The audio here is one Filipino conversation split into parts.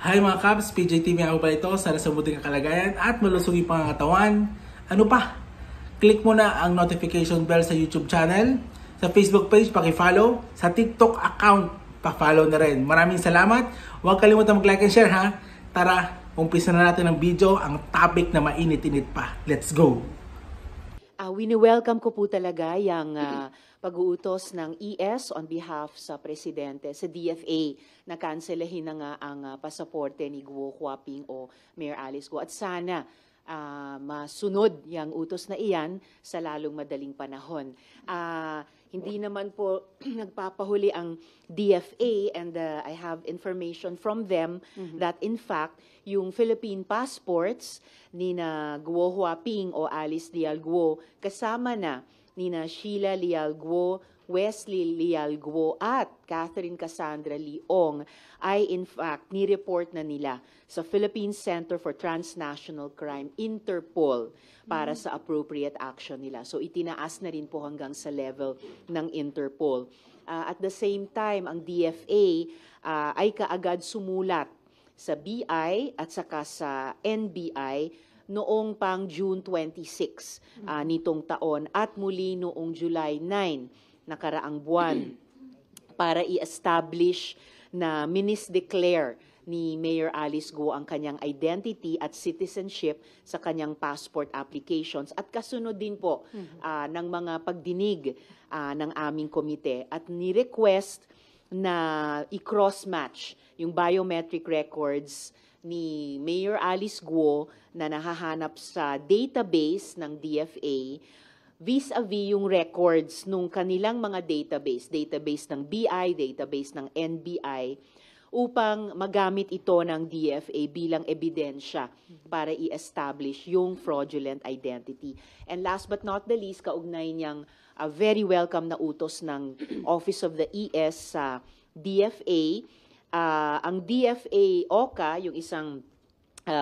Hi mga Cubs, PJTV ako pala ito, sana sa buting kalagayan at malusog yung pangangatawan. Ano pa? Click mo na ang notification bell sa YouTube channel, sa Facebook page, paki-follow, sa TikTok account, pa-follow na rin. Maraming salamat. Huwag kalimutan mag-like and share ha. Tara, umpisa na natin ang video, ang topic na mainit-init pa. Let's go! Wini-welcome ko po talaga yung pag-uutos ng ES on behalf sa Presidente, sa DFA, na kanselahin na nga ang pasaporte ni Guo Huaping o Mayor Alice Guo. At sana masunod yung utos na iyan sa lalong madaling panahon. Hindi naman po nagpapahuli ang DFA and I have information from them that in fact, yung Philippine passports ni na Guo Huaping o Alice Leal Guo kasama na ni na Sheila Leal Guo, Wesley Leal Guo at Catherine Cassandra Leong ay in fact nireport na nila sa Philippine Center for Transnational Crime, Interpol, para sa appropriate action nila. So itinaas na rin po hanggang sa level ng Interpol. At the same time, ang DFA ay kaagad sumulat sa BI at saka sa NBI noong pang June 26 nitong taon at muli noong July 9 nakaraang buwan para i-establish na minis-declare ni Mayor Alice Guo ang kanyang identity at citizenship sa kanyang passport applications at kasunod din po ng mga pagdinig ng aming komite at ni-request na i-cross-match yung biometric records ni Mayor Alice Guo na nahahanap sa database ng DFA vis-a-vis yung records nung kanilang mga database ng BI, database ng NBI, upang magamit ito ng DFA bilang ebidensya para i-establish yung fraudulent identity. And last but not the least, kaugnay niyang very welcome na utos ng Office of the ES sa DFA, ang DFA OCA, yung isang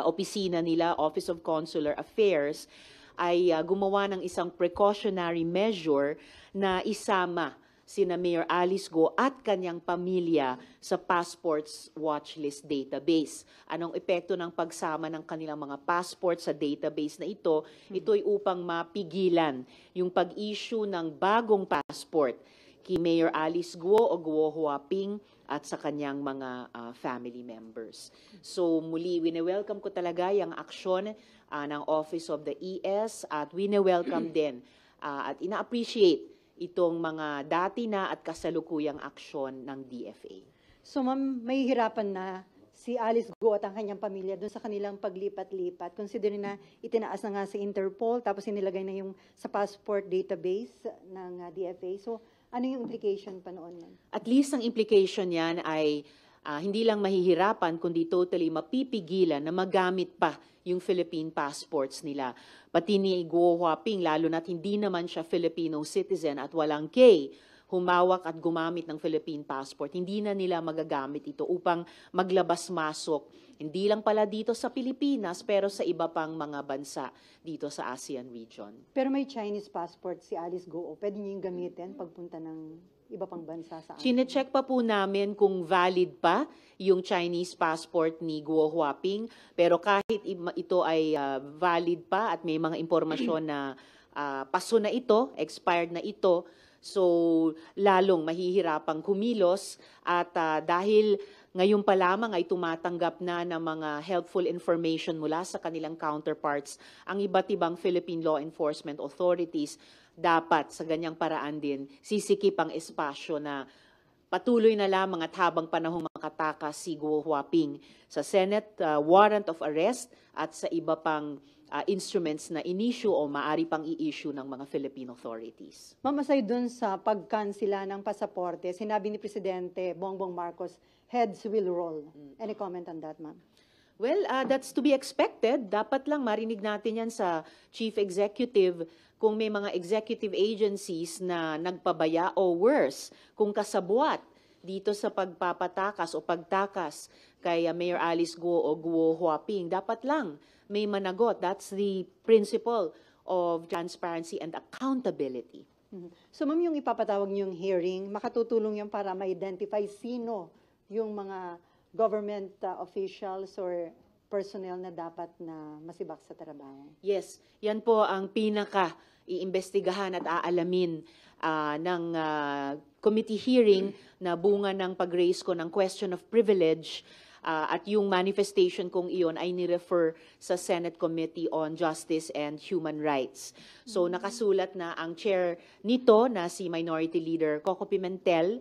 opisina nila, Office of Consular Affairs, ay gumawa ng isang precautionary measure na isama sina Mayor Alice Guo at kanyang pamilya sa passports watchlist database. Anong epekto ng pagsama ng kanilang mga passports sa database na ito? Ito'y upang mapigilan yung pag-issue ng bagong passport kay Mayor Alice Guo o Guo Huaping at sa kanyang mga family members. So muli, wini-welcome ko talaga yung aksyon ng Office of the ES at wini-welcome din at ina-appreciate itong mga dati na at kasalukuyang aksyon ng DFA. So ma'am, may hirapan na si Alice Guo at ang kanyang pamilya doon sa kanilang paglipat-lipat. Considering na itinaas na nga sa Interpol, tapos inilagay na yung sa passport database ng DFA. So ano yung implication pa noon, ma'am? At least ang implication yan ay hindi lang mahihirapan, kundi totally mapipigilan na magamit pa yung Philippine passports nila. Pati ni Guo Huaping, lalo na't hindi naman siya Filipino citizen at walang K, humawak at gumamit ng Philippine passport, hindi na nila magagamit ito upang maglabas-masok, hindi lang pala dito sa Pilipinas, pero sa iba pang mga bansa dito sa ASEAN region. Pero may Chinese passport si Alice Guo, pwede niyo yung gamitin pagpunta ng iba pang bansa sa atin? Chine-check pa po namin kung valid pa yung Chinese passport ni Guo Huaping, pero kahit ito ay valid pa at may mga impormasyon na paso na ito, expired na ito, so lalong mahihirapang kumilos at dahil ngayon pa lamang ay tumatanggap na ng mga helpful information mula sa kanilang counterparts ang iba't ibang Philippine law enforcement authorities, dapat sa ganyang paraan din sisikip ang espasyo na patuloy na lamang at habang panahong makatakas si Guo Huaping sa Senate warrant of arrest at sa iba pang instruments na in-issue o maaari pang i-issue ng mga Philippine authorities. Ma'am, aside dun sa pagkansila ng pasaporte, sinabi ni Presidente Bongbong Marcos, heads will roll. Any comment on that, ma'am? Well, that's to be expected. Dapat lang marinig natin yan sa Chief Executive kung may mga executive agencies na nagpabaya o worse, kung kasabwat dito sa pagpapatakas o pagtakas kay Mayor Alice Guo o Guo Huaping, dapat lang may managot. That's the principle of transparency and accountability. So ma'am, yung ipapatawag niyong hearing, makatutulong yan para ma-identify sino yung mga government officials or personnel na dapat na masibak sa trabaho? Yes, yan po ang iimbestigahan at aalamin ng committee hearing na bunga ng pag-raise ko ng question of privilege at yung manifestation kong iyon ay ni-refer sa Senate Committee on Justice and Human Rights. So nakasulat na ang chair nito na si Minority Leader Coco Pimentel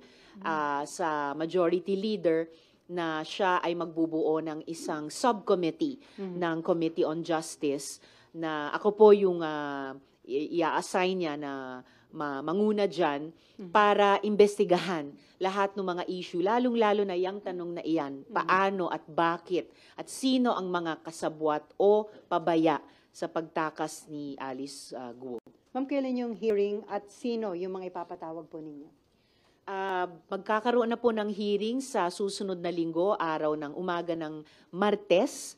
sa Majority Leader na siya ay magbubuo ng isang subcommittee ng Committee on Justice na ako po yung i-assign niya na manguna dyan para imbestigahan lahat ng mga issue, lalong-lalo na yung tanong na iyan, paano at bakit at sino ang mga kasabwat o pabaya sa pagtakas ni Alice Guo. Ma'am, kailan yung hearing at sino yung mga ipapatawag po ninyo? Magkakaroon na po ng hearing sa susunod na linggo, araw ng umaga ng Martes,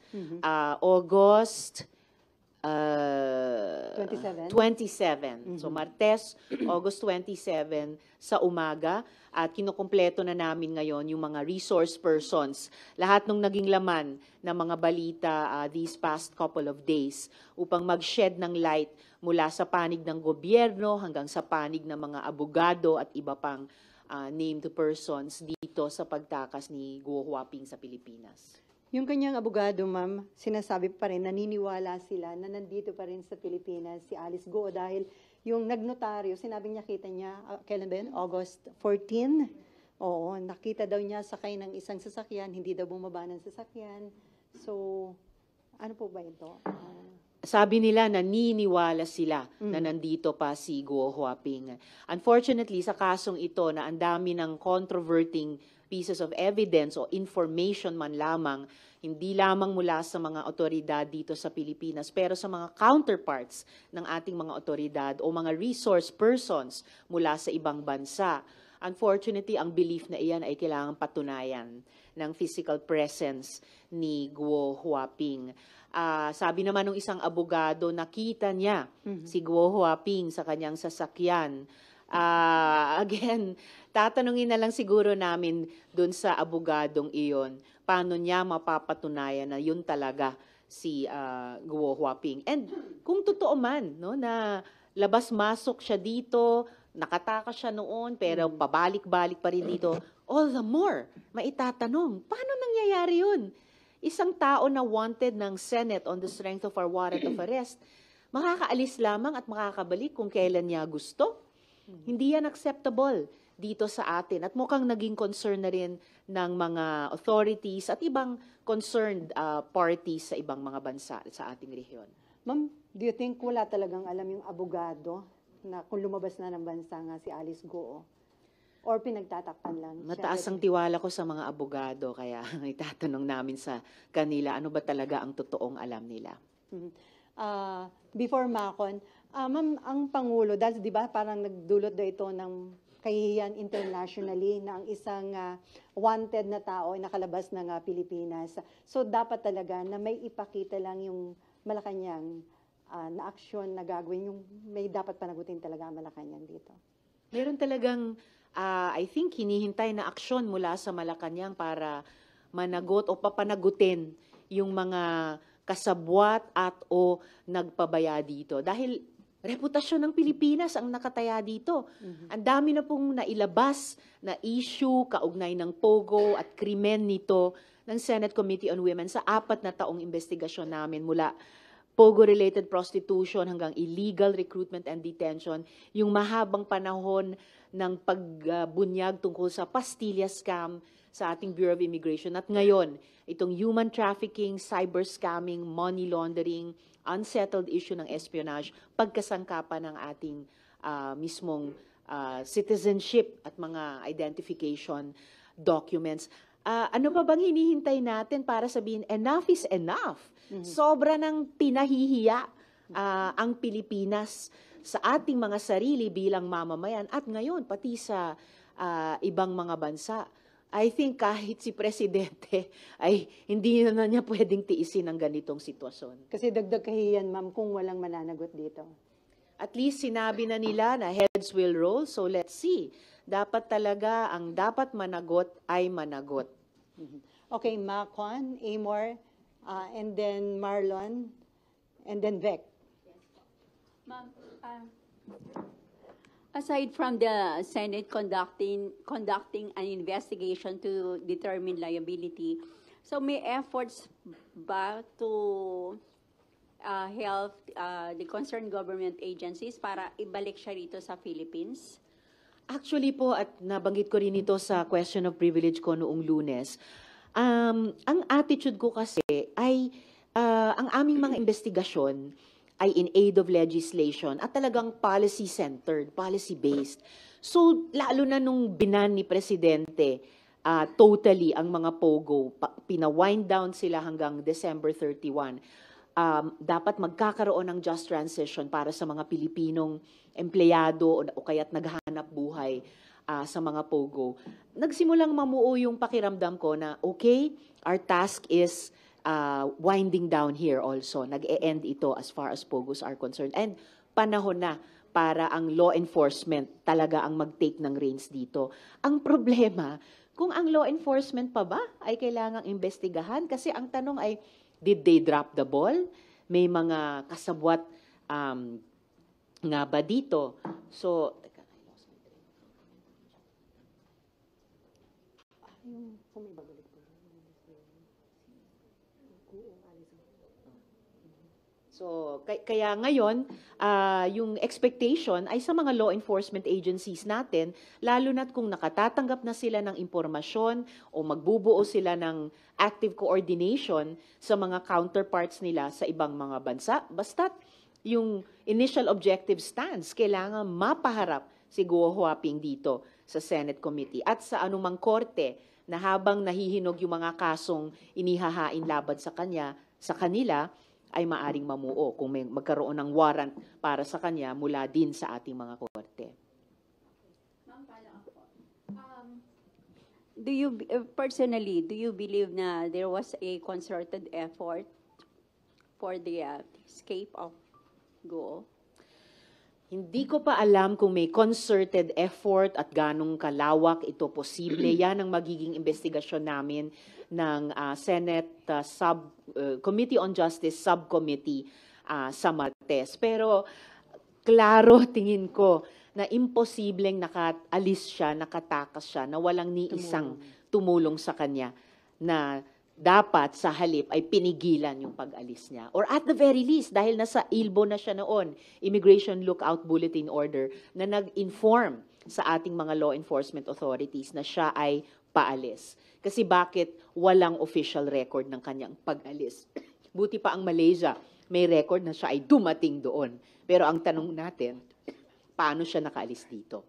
August 27. So Martes, August 27 sa umaga at kinukumpleto na namin ngayon yung mga resource persons. Lahat ng naging laman ng mga balita these past couple of days upang mag-shed ng light mula sa panig ng gobyerno hanggang sa panig ng mga abogado at iba pang named persons dito sa pagtakas ni Guo Huaping sa Pilipinas. Yung kanyang abogado, ma'am, sinasabi pa rin, naniniwala sila na nandito pa rin sa Pilipinas si Alice Guo dahil yung nagnotaryo, sinabi niya, kita niya, kailan ba yun? August 14? Oo, nakita daw niya sakay ng isang sasakyan, hindi daw bumaba ng sasakyan. So, ano po ba ito? Sabi nila naniniwala sila na nandito pa si Guo Huaping. Unfortunately, sa kasong ito na ang dami ng controverting pieces of evidence o information man lamang, hindi lamang mula sa mga otoridad dito sa Pilipinas, pero sa mga counterparts ng ating mga otoridad o mga resource persons mula sa ibang bansa. Unfortunately, ang belief na iyan ay kailangang patunayan ng physical presence ni Guo Huaping. Sabi naman ng isang abogado, nakita niya si Guo Huaping sa kanyang sasakyan. Again, tatanungin na lang siguro namin dun sa abogadong iyon, paano niya mapapatunayan na yun talaga si Guo Huaping. And kung totoo man, no, na labas-masok siya dito, nakatakas siya noon, pero pabalik-balik pa rin dito, all the more, maitatanong, paano nangyayari yun? Isang tao na wanted ng Senate on the strength of our warrant of arrest, makakaalis lamang at makakabalik kung kailan niya gusto. Hindi yan acceptable dito sa atin. At mukhang naging concern na rin ng mga authorities at ibang concerned parties sa ibang mga bansa sa ating rehiyon. Ma'am, do you think wala talagang alam yung abogado na kung lumabas na ng bansa nga si Alice Guo? Or pinagtatakpan lang siya? Mataas ang tiwala ko sa mga abogado, kaya itatanong namin sa kanila, ano ba talaga ang totoong alam nila? Before Macon, ma'am, ang Pangulo, dahil di ba parang nagdulot daw ito ng kahihiyan internationally na ang isang wanted na tao ay nakalabas ng Pilipinas. So dapat talaga na may ipakita lang yung Malacanang na aksyon na gagawin, yung may dapat panagutin talaga ang Malacanang dito. Meron talagang I think hinihintay na aksyon mula sa Malacanang para managot o papanagutin yung mga kasabwat at o nagpabaya dito. Dahil reputasyon ng Pilipinas ang nakataya dito. Ang dami na pong nailabas na issue kaugnay ng Pogo at krimen nito ng Senate Committee on Women sa 4 na taong investigasyon namin mula Pogo-related prostitution hanggang illegal recruitment and detention, yung mahabang panahon ng pagbunyag tungkol sa pastilla scam sa ating Bureau of Immigration. At ngayon, itong human trafficking, cyber scamming, money laundering, unsettled issue ng espionage, pagkasangkapan ng ating mismong citizenship at mga identification documents. Ano pa bang hinihintay natin para sabihin, enough is enough? Sobra ng pinahihiya ang Pilipinas sa ating mga sarili bilang mamamayan at ngayon pati sa ibang mga bansa. I think kahit si Presidente ay hindi na niya pwedeng tiisin ang ganitong sitwasyon. Kasi dagdag kahihiyan, ma'am, kung walang mananagot dito. At least sinabi na nila na heads will roll, so let's see. Dapat talaga ang dapat managot ay managot. Okay, Macon, Amor, and then Marlon, and then Vec. Ma'am, aside from the Senate conducting an investigation to determine liability, so may efforts ba to help the concerned government agencies para ibalik siya rito sa Philippines? Actually po, at nabanggit ko rin ito sa question of privilege ko noong Lunes, ang attitude ko kasi ay ang aming mga investigasyon ay in aid of legislation at talagang policy-centered, policy-based. So, lalo na nung binan ni Presidente, totally ang mga POGO, pina-wind down sila hanggang December 31. Dapat magkakaroon ng just transition para sa mga Pilipinong empleyado o kaya't naghahanap buhay sa mga POGO. Nagsimulang mamuo yung pakiramdam ko na, okay, our task is winding down here also. Nag-e-end ito as far as POGOs are concerned. And panahon na para ang law enforcement talaga ang mag-take ng reins dito. Ang problema, kung ang law enforcement pa ba ay kailangang investigahan? Kasi ang tanong ay, did they drop the ball? May mga kasabwat nga ba dito? So, kaya ngayon, yung expectation ay sa mga law enforcement agencies natin, lalo na't kung nakatatanggap na sila ng impormasyon o magbubuo sila ng active coordination sa mga counterparts nila sa ibang mga bansa, basta't yung initial objective stands, kailangan mapaharap si Guo Huaping dito sa Senate Committee at sa anumang korte na habang nahihinog yung mga kasong inihahain laban sa kanila, ay maaring mamuo kung may magkaroon ng warrant para sa kanya mula din sa ating mga korte. Ma'am, do you personally, do you believe na there was a concerted effort for the escape of Guo? Hindi ko pa alam kung may concerted effort at ganong kalawak ito posible. Yan ang magiging investigasyon namin ng Senate Committee on Justice Subcommittee sa Martes. Pero klaro tingin ko na imposibleng nakaalis siya, nakatakas siya, na walang ni isang tumulong sa kanya na dapat sa halip ay pinigilan yung pag-alis niya. Or at the very least, dahil nasa ILBO na siya noon, Immigration Lookout Bulletin Order, na nag-inform sa ating mga law enforcement authorities na siya ay paalis. Kasi bakit walang official record ng kanyang pag-alis? Buti pa ang Malaysia, may record na siya ay dumating doon. Pero ang tanong natin, paano siya nakaalis dito?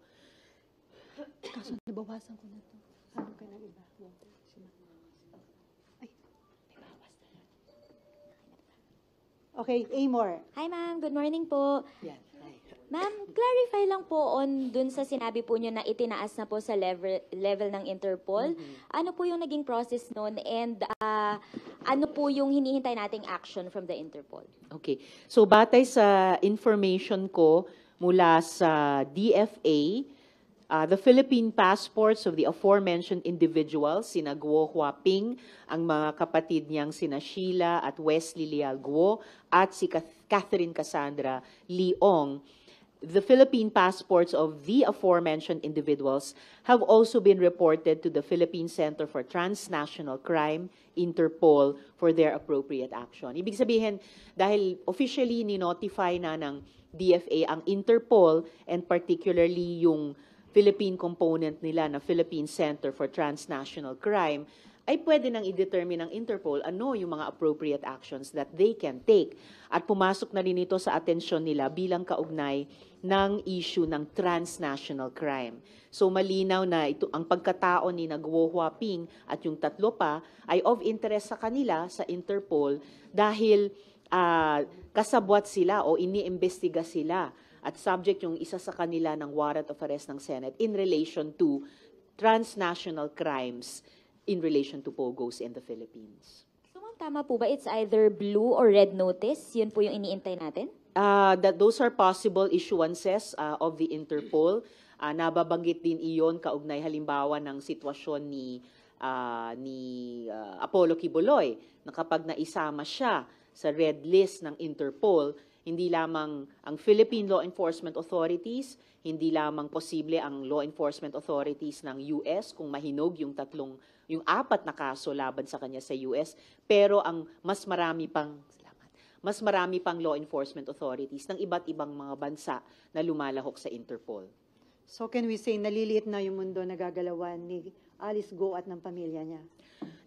Kaso nabawasan ko na ito. Ano ka na iba? Okay, Amor. Hi ma'am, good morning po. Yan. Hi. Ma'am, clarify lang po on dun sa sinabi po nyo na itinaas na po sa level ng Interpol. Ano po yung naging process nun and ano po yung hinihintay nating action from the Interpol? Okay. So batay sa information ko mula sa DFA, the Philippine passports of the aforementioned individuals, sina Guo Huaping, ang mga kapatid niyang sina Sheila at Wesley Leal Guo, at si Catherine Cassandra Leong. The Philippine passports of the aforementioned individuals have also been reported to the Philippine Center for Transnational Crime, Interpol, for their appropriate action. Ibig sabihin, dahil officially ni-notify na ng DFA ang Interpol and particularly yung Philippine component nila na Philippine Center for Transnational Crime, ay pwede nang i-determine ng Interpol ano yung mga appropriate actions that they can take. At pumasok na rin ito sa atensyon nila bilang kaugnay ng issue ng transnational crime. So malinaw na ito, ang pagkatao ni Guo Huaping at yung tatlo pa ay of interest sa kanila, sa Interpol, dahil kasabwat sila o iniimbestiga sila at subject yung isa sa kanila ng warrant of arrest ng Senate in relation to transnational crimes in relation to POGOs in the Philippines. So ma'am, tama po ba it's either blue or red notice? Yun po yung iniintay natin? That those are possible issuances of the Interpol. Nababanggit din iyon kaugnay halimbawa ng sitwasyon ni Apollo Quiboloy na kapag naisama siya sa red list ng Interpol, hindi lamang ang Philippine law enforcement authorities, hindi lamang posible ang law enforcement authorities ng US kung mahinog yung 4 na kaso laban sa kanya sa US, pero ang mas marami pang law enforcement authorities ng iba't ibang mga bansa na lumalahok sa Interpol. So can we say naliliit na yung mundo na gagalawan ni Alice Go at ng pamilya niya?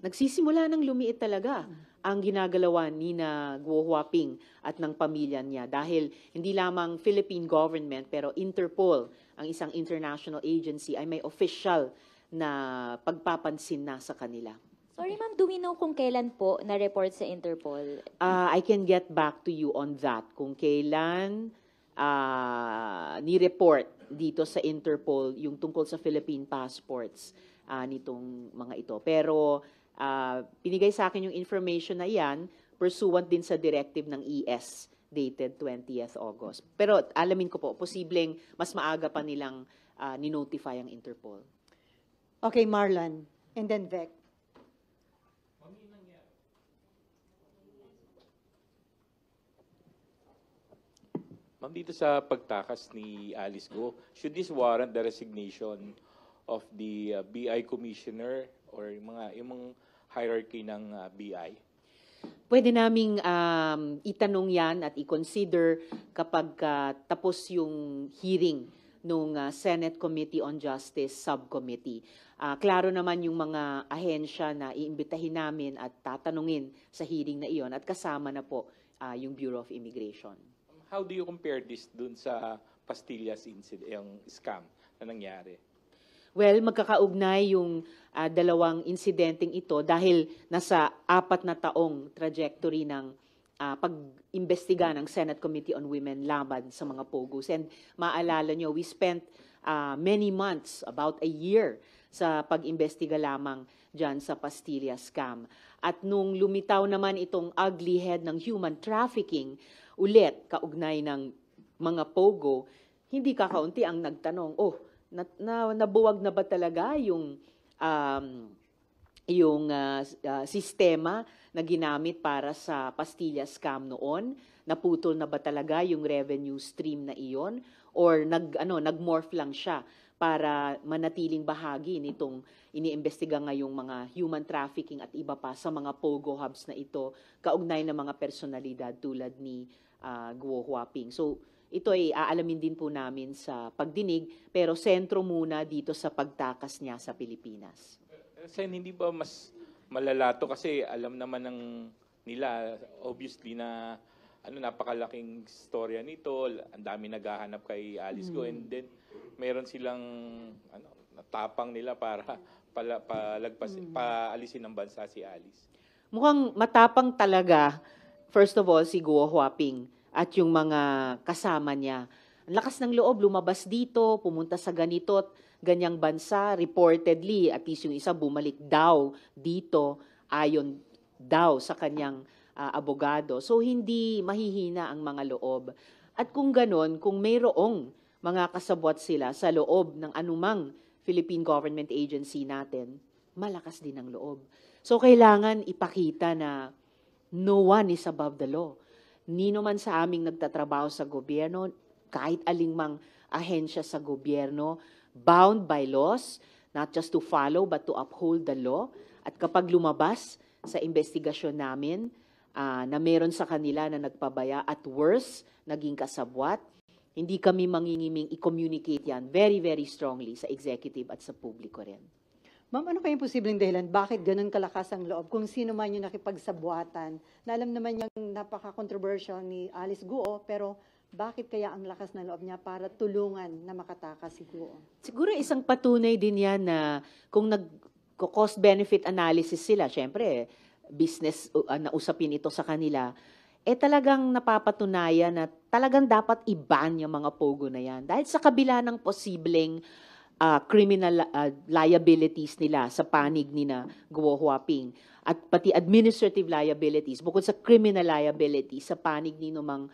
Nagsisimula ng lumiit talaga ang ginagalawan ni na Guo Huaping at ng pamilya niya dahil hindi lamang Philippine government pero Interpol, ang isang international agency, ay may official na pagpapansin na sa kanila. Sorry ma'am, do we know kung kailan po na-report sa Interpol? I can get back to you on that kung kailan ni-report dito sa Interpol yung tungkol sa Philippine passports nitong mga ito. Pero pinigay sa akin yung information na yan pursuant din sa directive ng ES dated 20th August. Pero alamin ko po, posibleng mas maaga pa nilang ni-notify ang Interpol. Okay, Marlon. And then Vec. Ma'am, dito sa pagtakas ni Alice Go, should this warrant the resignation of the BI commissioner or yung hierarchy ng BI? Pwede naming itanong yan at i-consider kapag tapos yung hearing nung Senate Committee on Justice Subcommittee. Klaro naman yung mga ahensya na iimbitahin namin at tatanungin sa hearing na iyon at kasama na po yung Bureau of Immigration. How do you compare this dun sa Pastillas incident, yung scam na nangyari? Well, magkakaugnay yung dalawang insidenteng ito dahil nasa 4 na taong trajectory ng pag-imbestiga ng Senate Committee on Women laban sa mga POGOs. And maalala nyo, we spent many months, about a year, sa pag-imbestiga lamang dyan sa Pastillas scam. At nung lumitaw naman itong ugly head ng human trafficking, ulit kaugnay ng mga POGO, hindi kakaunti ang nagtanong, nabuwag na ba talaga yung sistema na ginamit para sa Pastillas scam noon? Naputol na ba talaga yung revenue stream na iyon? Or nagmorph lang siya para manatiling bahagi nitong iniimbestiga ngayong mga human trafficking at iba pa sa mga POGO hubs na ito, kaugnay ng mga personalidad tulad ni Guo Huaping. So, ito ay aalamin din po namin sa pagdinig, pero sentro muna dito sa pagtakas niya sa Pilipinas. Sen, hindi ba mas malalato kasi alam naman nila, obviously, na napakalaking storya nito, ang dami naghahanap kay Alice Go, and then meron silang natapang nila para paalisin ng bansa si Alice. Mukhang matapang talaga, first of all, si Guo Huaping at yung mga kasama niya. Ang lakas ng loob, lumabas dito, pumunta sa ganito't ganyang bansa, reportedly, at least yung isa bumalik daw dito, ayon daw sa kanyang abogado. So, hindi mahihina ang mga loob. At kung ganon, kung mayroong mga kasabwat sila sa loob ng anumang Philippine government agency natin, malakas din ang loob. So, kailangan ipakita na no one is above the law. Nino man sa aming nagtatrabaho sa gobyerno, kahit alingmang ahensya sa gobyerno, bound by laws, not just to follow but to uphold the law. At kapag lumabas sa investigasyon namin na meron sa kanila na nagpabaya at worse, naging kasabwat, hindi kami mangingiming i-communicate yan very, very strongly sa executive at sa publiko rin. Ma'am, ano kayong posibleng dahilan? Bakit ganun kalakas ang loob? Kung sino man yung nakipagsabuatan, na alam naman yung napaka-controversial ni Alice Guo, pero bakit kaya ang lakas ng loob niya para tulungan na makatakas si Guo? Siguro isang patunay din yan na kung nag-cost-benefit analysis sila, syempre, business na usapin ito sa kanila, talagang napapatunayan na talagang dapat i-ban yung mga POGO na yan. Dahil sa kabila ng posibleng criminal liabilities nila sa panig ni na Guo Huaping at pati administrative liabilities, bukod sa criminal liabilities sa panig ni numang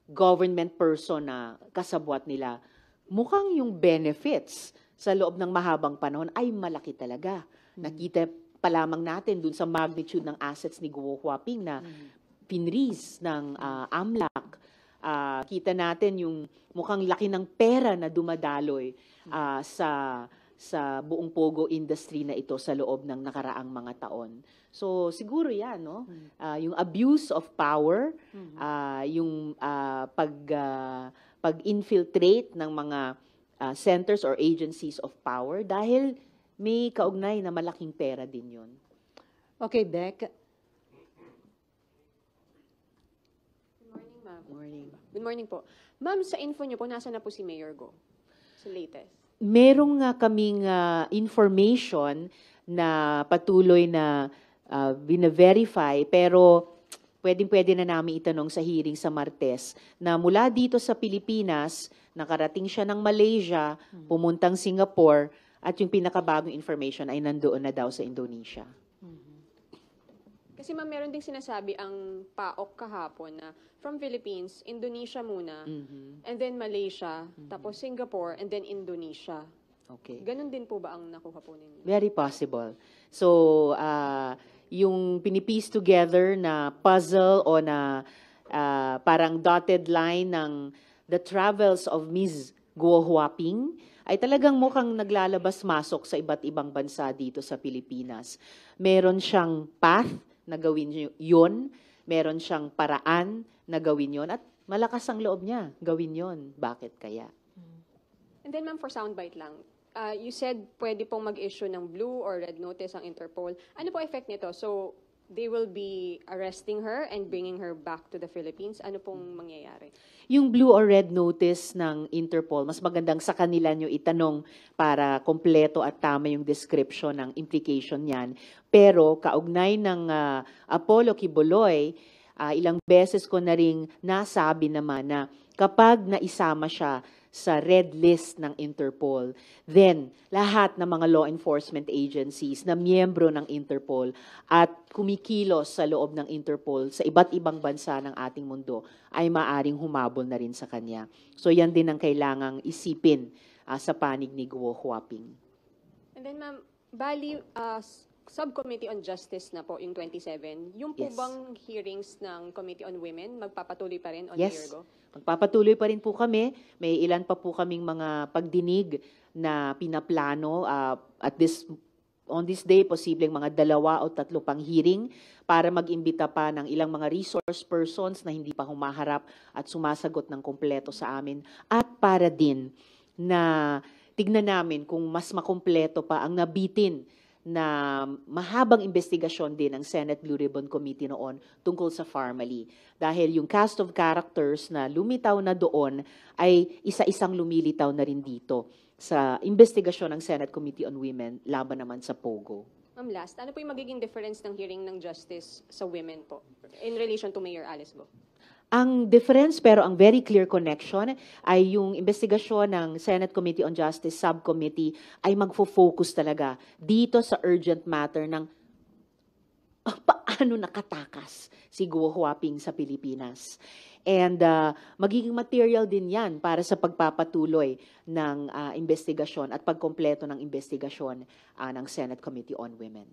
government person na kasabwat nila, mukhang yung benefits sa loob ng mahabang panahon ay malaki talaga. pa lamang natin dun sa magnitude ng assets ni Guo Huaping na pinris ng AMLAC. Kita natin yung mukhang laki ng pera na dumadaloy sa buong pogo industry na ito sa loob ng nakaraang mga taon. So siguro yan, no? Yung abuse of power, yung pag-infiltrate ng mga centers or agencies of power dahil may kaugnay na malaking pera din yun. Okay, Beck. Good morning, ma'am. Morning. Good morning po. Ma'am, sa info niyo po, nasa na po si Mayor Go? Sa latest. Merong kaming information na patuloy na bina-verify pero pwedeng-pwede na namin itanong sa hearing sa Martes na mula dito sa Pilipinas, nakarating siya ng Malaysia, pumuntang Singapore, at yung pinakabagong information ay nandoon na daw sa Indonesia. Kasi ma'am, meron ding sinasabi ang PAOK kahapon na from Philippines, Indonesia muna, and then Malaysia, tapos Singapore, and then Indonesia. Okay. Ganon din po ba ang nakuha po ninyo? Very possible. So, yung pinipiece together na puzzle o na parang dotted line ng the travels of Ms. Guo Huaping ay talagang mukhang naglalabas-masok sa iba't ibang bansa dito sa Pilipinas. Meron siyang path na gawin yun, meron siyang paraan na gawin yun, at malakas ang loob niya gawin yun. Bakit kaya? And then ma'am, for soundbite lang, you said pwede pong mag-issue ng blue or red notice ang Interpol. Ano po effect nito? So, they will be arresting her and bringing her back to the Philippines? Ano pong mangyayari? Yung blue or red notice ng Interpol, mas magandang sa kanila nyo itanong para kompleto at tama yung description ng implication niyan. Pero kaugnay ng Apollo Quiboloy, ilang beses ko na ring nasabi naman na kapag naisama siya sa red list ng Interpol, then lahat ng mga law enforcement agencies na miyembro ng Interpol at kumikilos sa loob ng Interpol sa iba't ibang bansa ng ating mundo ay maaring humabol na rin sa kanya. So yan din ang kailangang isipin sa panig ni Guo Huaping. And then ma'am, bali, Subcommittee on Justice na po yung 27. Yung po Yes. bang hearings ng Committee on Women, magpapatuloy pa rin on Yes. Mayor Go? Magpapatuloy pa rin po kami. May ilan pa po kaming mga pagdinig na pinaplano on this day, posibleng mga 2 o 3 pang hearing para mag-imbita pa ng ilang mga resource persons na hindi pa humaharap at sumasagot ng kompleto sa amin. At para din na tignan namin kung mas makompleto pa ang nabitin na mahabang investigasyon din ng Senate Blue Ribbon Committee noon tungkol sa Pharmaly. Dahil yung cast of characters na lumitaw na doon ay isa-isang lumilitaw na rin dito sa investigasyon ng Senate Committee on Women laban naman sa POGO. Ma'am, last, ano po yung magiging difference ng hearing ng justice sa women po in relation to Mayor Alice Go? Ang difference pero ang very clear connection ay yung investigasyon ng Senate Committee on Justice Subcommittee ay magfo-focus talaga dito sa urgent matter ng paano nakatakas si Guo Huaping sa Pilipinas. And magiging material din yan para sa pagpapatuloy ng investigasyon at pagkompleto ng investigasyon ng Senate Committee on Women.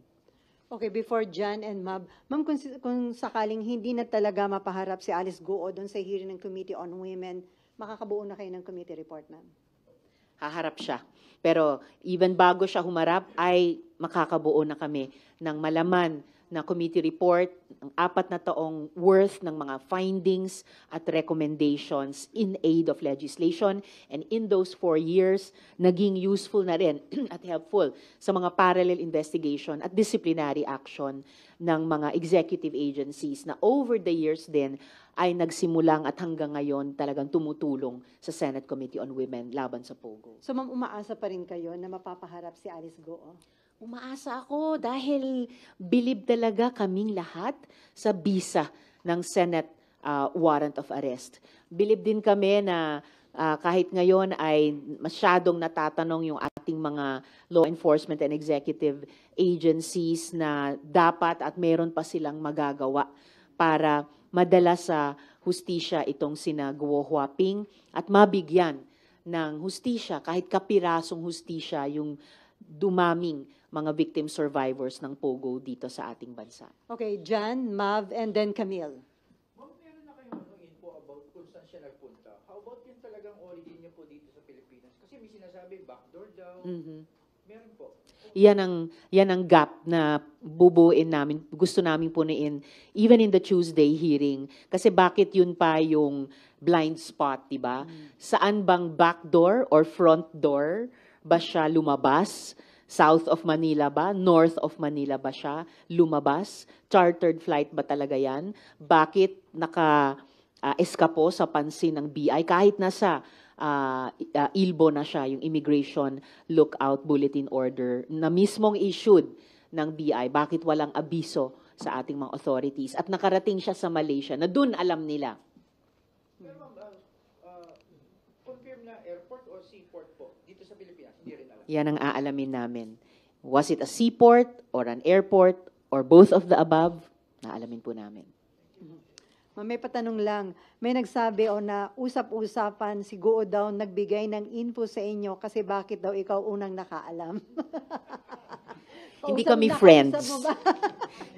Okay, before John and Mab, ma'am, kung sakaling hindi na talaga mapaharap si Alice Guo doon sa hearing ng Committee on Women, makakabuo na kayo ng committee report, ma'am? Haharap siya. Pero even bago siya humarap, ay makakabuo na kami ng malaman na committee report, ng 4 na taong worth ng mga findings at recommendations in aid of legislation. And in those 4 years, naging useful na rin at helpful sa mga parallel investigation at disciplinary action ng mga executive agencies na over the years din ay nagsimulang at hanggang ngayon talagang tumutulong sa Senate Committee on Women laban sa POGO. So ma'am, umaasa pa rin kayo na mapapaharap si Alice Guo? Umaasa ako dahil believe talaga kaming lahat sa bisa ng Senate warrant of arrest. Believe din kami na kahit ngayon ay masyadong natatanong yung ating mga law enforcement and executive agencies na dapat at meron pa silang magagawa para madala sa hustisya itong sina Guo Huaping at mabigyan ng hustisya kahit kapirasong hustisya yung dumaming mga victim survivors ng POGO dito sa ating bansa. Okay, Jan, Mav, and then Camille. Ma'am, meron na kayong info about kung saan siya nagpunta? How about yung talagang origin niya po dito sa Pilipinas? Kasi may sinasabi, backdoor daw. Meron po. Yan ang gap na bubuin namin, gusto namin punuin even in the Tuesday hearing. Kasi bakit yun pa yung blind spot, di ba? Saan bang back door or front door ba siya lumabas? South of Manila ba? North of Manila ba siya lumabas? Chartered flight ba talaga yan? Bakit naka-eskapo sa pansin ng BI kahit nasa ILBO na siya, yung Immigration Lookout Bulletin Order na mismong issued ng BI? Bakit walang abiso sa ating mga authorities? At nakarating siya sa Malaysia na dun alam nila. Pero ma'am, confirm na airport or seaport po dito sa Pilipinas? Hindi rin alam. Yan ang aalamin namin. Was it a seaport or an airport or both of the above? Naalamin po namin. May patanong lang. May nagsabi na usap-usapan si Guo daw nagbigay ng info sa inyo kasi bakit daw ikaw unang nakaalam. Hindi kami friends. Mo ba?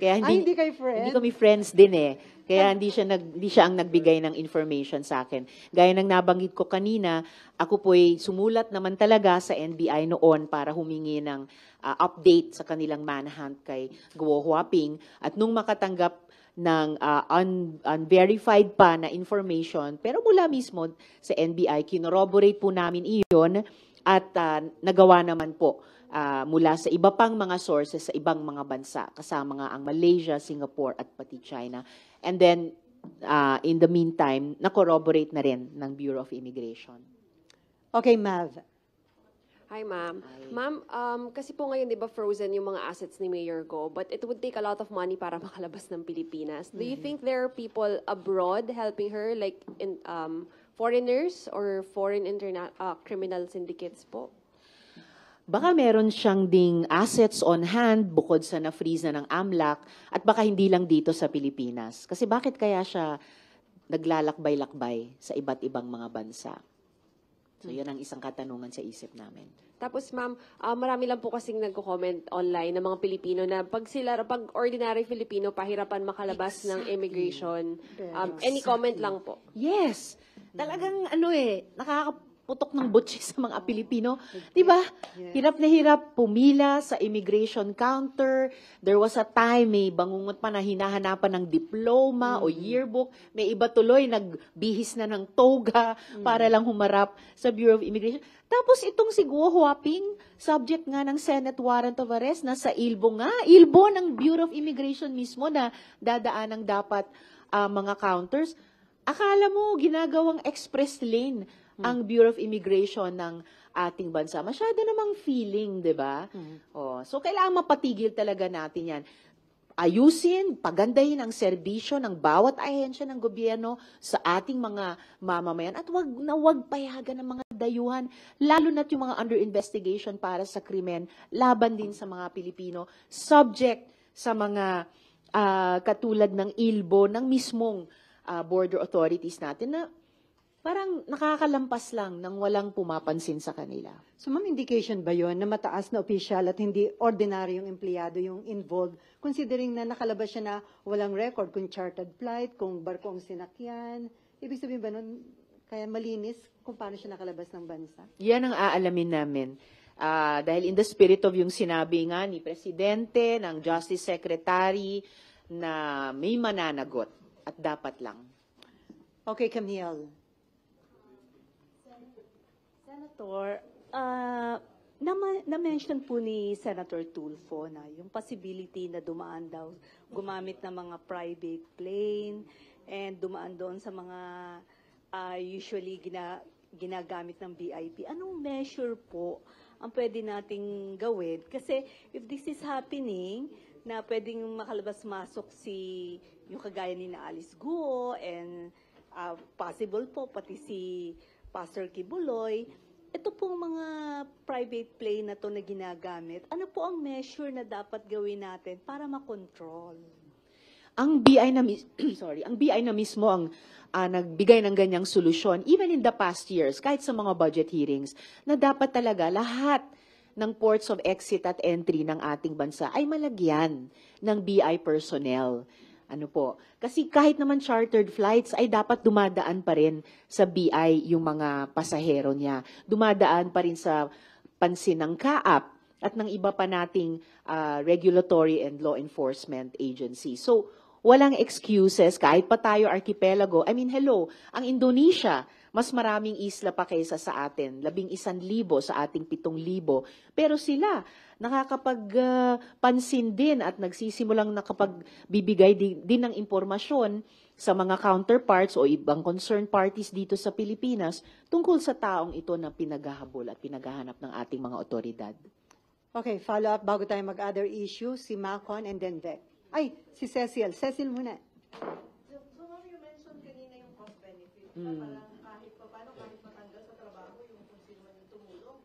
Kaya hindi kayo friends? Hindi kami friends din eh. Kaya hindi siya ang nagbigay ng information sa akin. Gaya ng nabanggit ko kanina, ako po'y sumulat naman talaga sa NBI noon para humingi ng update sa kanilang manhunt kay Guo Huaping. At nung makatanggap ng unverified pa na information, pero mula mismo sa NBI, kinorroborate po namin iyon at nagawa naman po mula sa iba pang mga sources sa ibang mga bansa, kasama nga ang Malaysia, Singapore at pati China. And then, in the meantime, na-corroborate na rin ng Bureau of Immigration. Okay, Mav. Hi, ma'am. Ma'am, kasi po ngayon, di ba, frozen yung mga assets ni Mayor Go, but it would take a lot of money para makalabas ng Pilipinas. Do you think there are people abroad helping her, like in foreigners or foreign criminal syndicates po? Baka meron siyang ding assets on hand bukod sa na-freeze na ng AMLAC at baka hindi lang dito sa Pilipinas. Kasi bakit kaya siya naglalakbay-lakbay sa iba't ibang mga bansa? So, yan ang isang katanungan sa isip namin. Tapos, ma'am, marami lang po kasing nagko-comment online ng mga Pilipino na pag ordinary Filipino, pahirapan makalabas ng immigration. Any comment lang po? Yes. Talagang nakakaputok ng butsi sa mga Pilipino. Di ba? Hirap na hirap pumila sa immigration counter. There was a time, may bangungot pa na hinahanapan ng diploma o yearbook. May iba tuloy nagbihis na ng toga para lang humarap sa Bureau of Immigration. Tapos itong si Guo Huaping, subject nga ng Senate warrant of arrest, nasa ILBO nga. ILBO ng Bureau of Immigration mismo na dadaan ng dapat mga counters. Akala mo ginagawang express lane ang Bureau of Immigration ng ating bansa. Masyado namang feeling, di ba? So, kailangan mapatigil talaga natin yan. Ayusin, pagandahin ang serbisyo ng bawat ahensya ng gobyerno sa ating mga mamamayan at wag payagan ng mga dayuhan, lalo na't yung mga under investigation para sa krimen, laban din sa mga Pilipino, subject sa mga katulad ng ILBO, ng mismong border authorities natin na parang nakakalampas lang nang walang pumapansin sa kanila. So, ma'am, indication ba yon na mataas na opisyal at hindi ordinaryong empleyado yung involved, considering na nakalabas siya na walang record kung chartered flight, kung barko ang sinakyan? Ibig sabihin ba nun, kaya malinis kung paano siya nakalabas ng bansa? Yan ang aalamin namin. Dahil in the spirit of yung sinabi nga ni Presidente, ng Justice Secretary, na may mananagot at dapat lang. Okay, Camille. Senator, na-mention po ni Senator Tulfo na yung possibility na dumaan daw, gumamit ng mga private plane and dumaan doon sa mga usually ginagamit ng BIP. Anong measure po ang pwede nating gawin? Kasi if this is happening, na pwedeng makalabas-masok yung kagaya ni na Alice Guo and possible po pati si Pastor Kibuloy, ito pong mga private plane na to na ginagamit, ano po ang measure na dapat gawin natin para makontrol? Ang BI na mismo ang nagbigay ng ganyang solusyon, even in the past years, kahit sa mga budget hearings, na dapat talaga lahat ng ports of exit at entry ng ating bansa ay malagyan ng BI personnel. Ano po? Kasi kahit naman chartered flights ay dapat dumadaan pa rin sa BI yung mga pasahero niya. Dumadaan pa rin sa pansin ng CAAP at ng iba pa nating regulatory and law enforcement agencies. So, walang excuses kahit pa tayo archipelago. I mean, hello, ang Indonesia, mas maraming isla pa kaysa sa atin. 11,000 sa ating 7,000. Pero sila, nakakapagpansin din at nagsisimulang nakapagbibigay din ng impormasyon sa mga counterparts o ibang concerned parties dito sa Pilipinas tungkol sa taong ito na pinaghahabol at pinaghahanap ng ating mga otoridad. Okay, follow up bago tayo mag-other issue, si Macon and then Vec. Ay, si Cecil. Cecil muna. So, ma'am, you mentioned kanina yung cost-benefit. Parang kahit pa paano, kahit matanggal sa trabaho, yung kung sino man yung tumulong,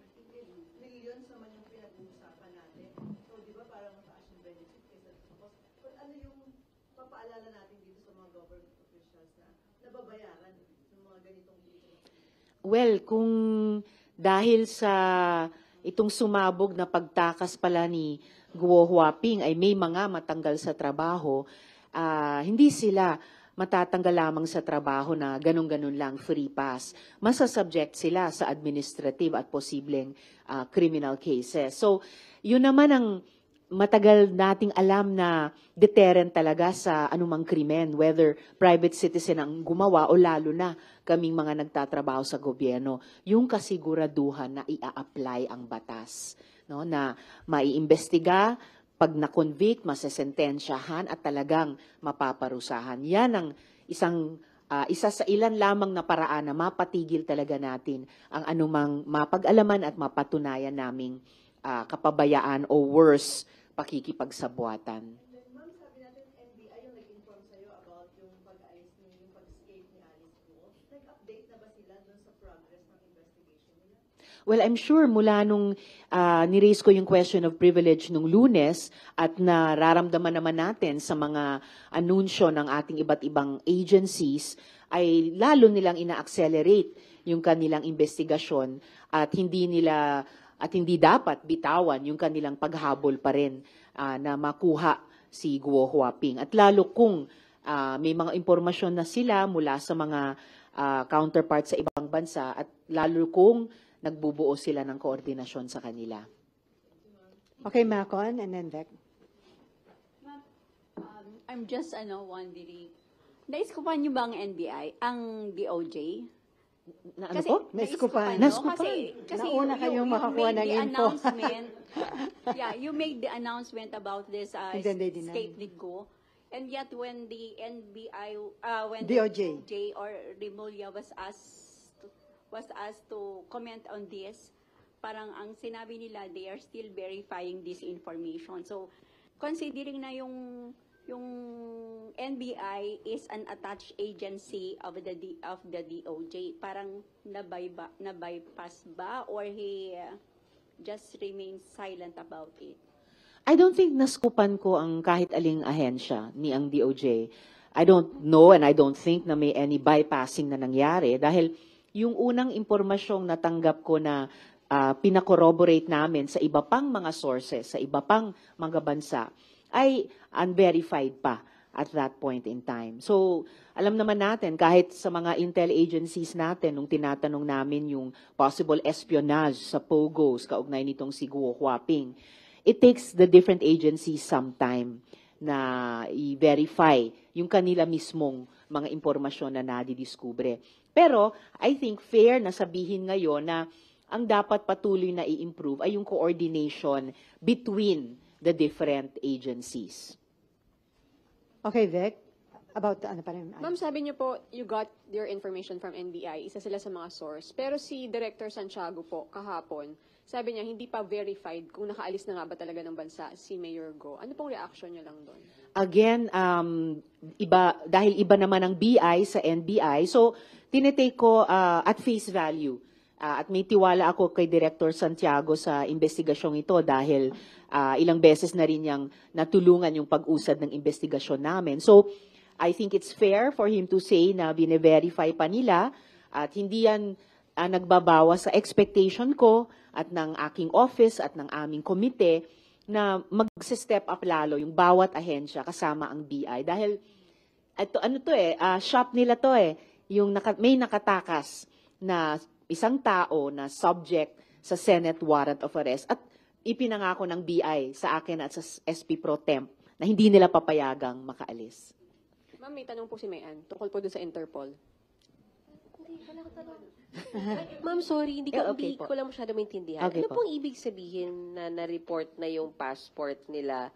millions naman yung pinag-uusapan natin. So, di ba parang mataas yung benefit kaysa sa cost. But ano yung papaalala natin dito sa mga government officials na nababayaran ng mga ganitong business? Well, kung dahil sa itong sumabog na pagtakas pala ni Guo Huaping ay may mga matanggal sa trabaho, hindi sila matatanggal lamang sa trabaho na ganun-ganun lang free pass. Masasubject sila sa administrative at posibleng criminal cases. So, yun naman ang matagal nating alam na deterrent talaga sa anumang krimen, whether private citizen ang gumawa o lalo na kaming mga nagtatrabaho sa gobyerno, yung kasiguraduhan na ia-apply ang batas, no, na maiimbestiga, pag na-convict, masesentensyahan at talagang mapaparusahan. Yan ang isa sa ilan lamang na paraan na mapatigil talaga natin ang anumang mapag-alaman at mapatunayan naming kapabayaan o worse, pakikipagsabuatan. Ma'am, sabi natin, NBI yung nag-inform sa'yo about yung pag-ayos niyo, yung pag-escape ni Alice Guo. Nag-update na ba sila dun sa progress ng investigation nila? Well, I'm sure mula nung niraise ko yung question of privilege nung Lunes at nararamdaman naman natin sa mga anunsyo ng ating iba't ibang agencies, ay lalo nilang ina-accelerate yung kanilang investigasyon at hindi dapat bitawan yung kanilang paghabol pa rin na makuha si Guo Huaping. At lalo kung may mga impormasyon na sila mula sa mga counterparts sa ibang bansa at lalo kung nagbubuo sila ng koordinasyon sa kanila. Okay, Macon and then Vec. I'm just wondering, naiskupan niyo ba ang NBI, ang DOJ? Na ano po? Naiskupan. Kasi Nauna kayong makakuha ng the info. announcement. Yeah, you made the announcement about this And then they denied. escape ni Go. And yet when the NBI, when DOJ. the DOJ or Remulla was asked to comment on this, parang ang sinabi nila, they are still verifying this information. So, considering na yung NBI is an attached agency of the DOJ, parang na-bypass ba or he just remains silent about it? I don't think naskupan ko ang kahit aling ahensya ni ang DOJ. I don't know and I don't think na may any bypassing na nangyari dahil yung unang impormasyong natanggap ko na pinakorroborate namin sa iba pang mga sources, sa iba pang mga bansa, ay unverified pa at that point in time. So, alam naman natin, kahit sa mga intel agencies natin, nung tinatanong namin yung possible espionage sa POGOs, kaugnay nitong si Guo Huaping, it takes the different agencies some time na i-verify yung kanila mismong mga impormasyon na nadidiskubre. Pero, I think fair na sabihin ngayon na ang dapat patuloy na i-improve ay yung coordination between the different agencies. Okay, Vec. About ano pa rin? Ma'am, sabi niyo po, you got your information from NBI. Isa sila sa mga source. Pero si Director Santiago po, kahapon, sabi niya, hindi pa verified kung nakaalis na nga ba talaga ng bansa si Mayor Go. Ano pong reaction niyo lang doon? Again, dahil iba naman ang BI sa NBI, so tinitake ko at face value. At may tiwala ako kay Director Santiago sa investigasyong ito dahil ilang beses na rin niyang natulungan yung pag-usad ng investigasyon namin. So, I think it's fair for him to say na bine-verify pa nila at hindi yan nagbabawas sa expectation ko at ng aking office at ng aming komite na mag-step up lalo yung bawat ahensya kasama ang BI. Dahil, shop nila to yung may nakatakas na isang tao na subject sa Senate warrant of arrest at ipinangako ng BI sa akin at sa SP Pro Temp na hindi nila papayagang makaalis. Ma'am, may tanong po si Mayan tungkol po doon sa Interpol. Ma'am, sorry, hindi Okay po. ko lang masyado maintindihan. Okay Ano po. pong ibig sabihin na na-report na yung passport nila,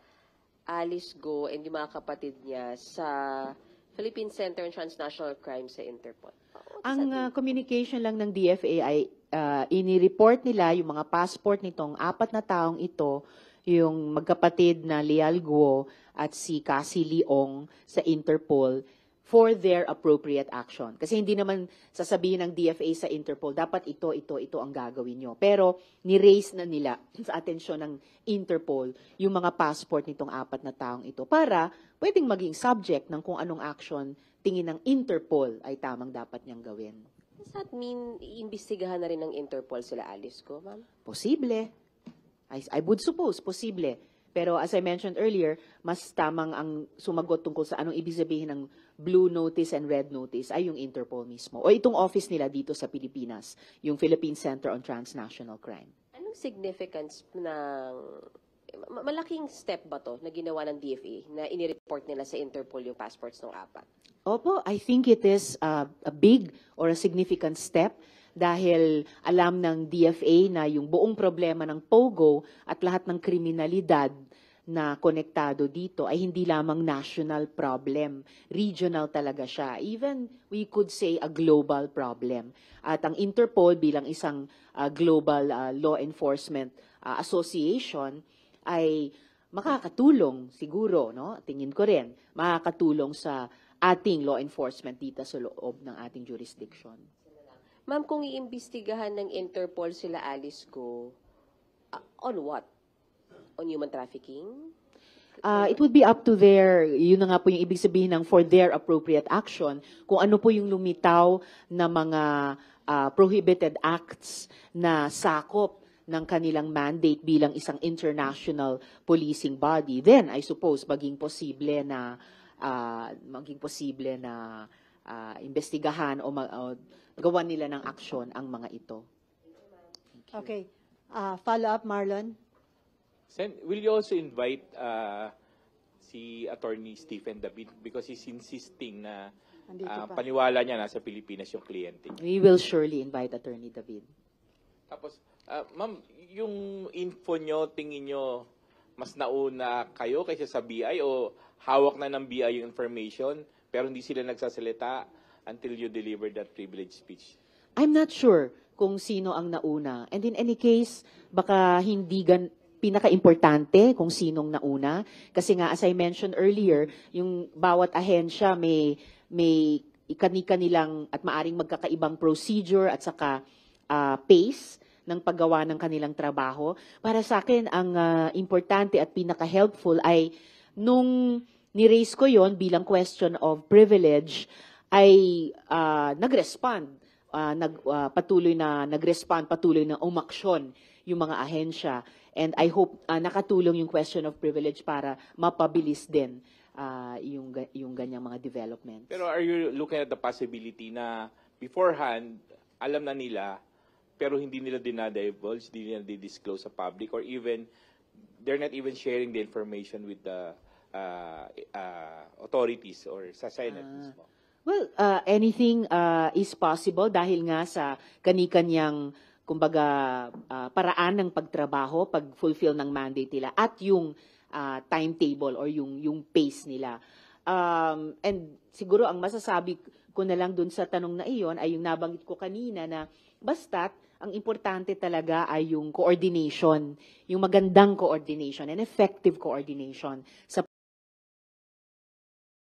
Alice Go and yung mga kapatid niya sa Philippine Center on Transnational Crime sa Interpol? Ang communication lang ng DFA ay ini-report nila yung mga passport nitong 4 na taong ito, yung magkapatid na Leal Guo at si Cassie Leong sa Interpol for their appropriate action. Kasi hindi naman sasabihin ng DFA sa Interpol, dapat ito ang gagawin nyo. Pero ni-raise na nila sa atensyon ng Interpol yung mga passport nitong 4 na taong ito para pwedeng maging subject ng kung anong action tingin ng Interpol ay tamang dapat niyang gawin. Does that mean iimbestigahan na rin ng Interpol sila Alice Go, ma'am? Posible. I would suppose, posible. Pero as I mentioned earlier, mas tamang ang sumagot tungkol sa anong ibig sabihin ng blue notice and red notice ay yung Interpol mismo. O itong office nila dito sa Pilipinas, yung Philippine Center on Transnational Crime. Anong significance ng... Malaking step ba to na ginawa ng DFA na inireport nila sa Interpol yung passports ng 4? Opo, I think it is a big or a significant step dahil alam ng DFA na yung buong problema ng POGO at lahat ng kriminalidad na konektado dito ay hindi lamang national problem. Regional talaga siya. Even, we could say, a global problem. At ang Interpol bilang isang global law enforcement association ay makakatulong siguro, no? Tingin ko rin, makakatulong sa ating law enforcement dito sa loob ng ating jurisdiction. Ma'am, kung iimbestigahan ng Interpol sila Alice Go, on what? On human trafficking? It would be up to yun na nga po yung ibig sabihin ng for their appropriate action, kung ano po yung lumitaw na mga prohibited acts na sakop ng kanilang mandate bilang isang international policing body. Then, I suppose, maging posible na investigahan o gawan nila ng aksyon ang mga ito. Okay. Follow up, Marlon. Will you also invite si Attorney Stephen David because he's insisting na paniwala niya nasa Pilipinas yung kliyente? We will surely invite Attorney David. Tapos, ma'am, yung info nyo, tingin nyo, mas nauna kayo kaysa sa BI o hawak na ng BI yung information pero hindi sila nagsasalita until you deliver that privileged speech? I'm not sure kung sino ang nauna. And in any case, baka hindi pinaka-importante kung sinong nauna. Kasi nga, as I mentioned earlier, yung bawat ahensya may kani-kanilang at maaring magkakaibang procedure at saka pace ng paggawa ng kanilang trabaho. Para sa akin, ang importante at pinaka-helpful ay nung ni-raise ko yon bilang question of privilege, ay nag-respond, patuloy na umaksyon yung mga ahensya. And I hope nakatulong yung question of privilege para mapabilis din yung ganyang mga developments. Pero are you looking at the possibility na beforehand, alam na nila, pero hindi nila dinadivulge, hindi nila di-disclose sa public, or even, they're not even sharing the information with the authorities or sa Senate mismo? Well, anything is possible dahil nga sa kani-kanyang kumbaga paraan ng pagtrabaho, pag-fulfill ng mandate nila at yung timetable or yung pace nila. And siguro ang masasabi ko na lang dun sa tanong na iyon ay yung nabanggit ko kanina na basta't ang importante talaga ay yung coordination, yung magandang coordination and effective coordination sa